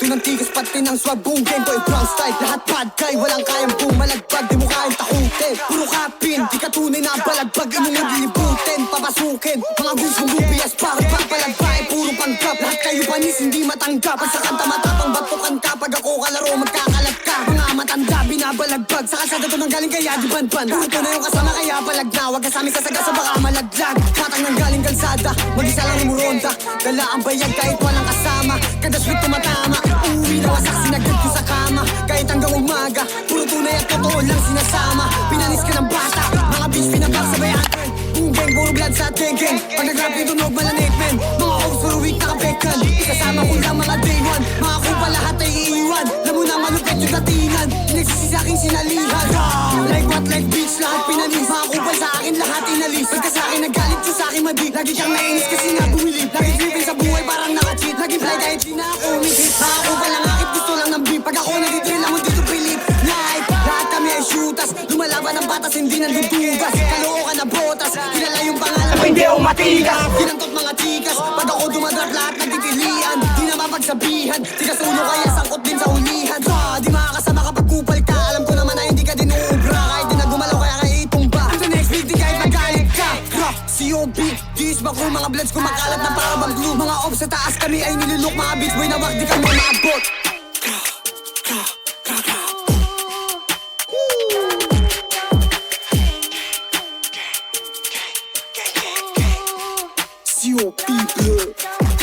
ng tigas pati ng swag. Boom game boy brown style, lahat bad guy, walang kayang bumalagbag. Di mo kayang takutin, puro kapin, di ka tunay na balagbag. Imong naglilibutin, papasukin, mga gusong lupias para papalagbain. Puro panggap, lahat kayo panis hindi matanggap. Pag sa kanta matapang batukan ka, pag ako kalaro magkakalag ka. Mga matanda binabalagbag, sa kalsada to nang galing kaya di banban. Puto na yung kasama kaya balag na, wag kasami sasagasa baka malaglag. Katang nang galing kalsada, mag-isa lang umuronda. Dala ang bayag kahit walang kasama, kada sweet tumatama. Uuwi na wasak sinagad ko sa kama, kahit hanggang umaga. Puro tunay at totoo lang sinasama. Pinanis ka ng bata, mga bitch pinagsabayan. Boom gang, puro blood sa geng-geng. Pag nag-rap yung tunog malanig men, mga hoes for a week nakabekan. Kasama ko lang mga day one, mga kupa lahat ay iiwan. Lamo na malupit yung datingan, pinagsisi sa aking sinalihan. Like what, like bitch, lahat pinanis. Mga kupa sa akin lahat inalis. Pagka sa akin nagalit yung sa akin madi. Lagi kang nainis kasi nga bumilip. Lagi tripping sa buhay parang naka-cheat. Lagi fly kahit di na ako umihit. Mga kupa lang akit gusto lang ng beat. Pag ako nagtitrill ako dito pilip. Life, lahat kami ay shooters. Lumalaban ng batas, hindi nandudugas. Kalookan na botas, kilala yung pangalan ko hindi ako matigas. Ginantot mga chikas, pag ako dumadrop lahat nagtitilian. Di na mapagsabihan, tigas ulo kaya sangkot din sa ulihan. Di makakasama kapag kupal ka, alam ko naman na hindi ka din uubra. Kahit di na gumalaw kaya kaya itumba. To the next beat, di kahit magalit ka. COB, G's ba kung mga bloods kumakalat na para bang glue. Mga ops sa taas kami ay nilulok, mga beats boy na wag di ka mo maabot. COB blood.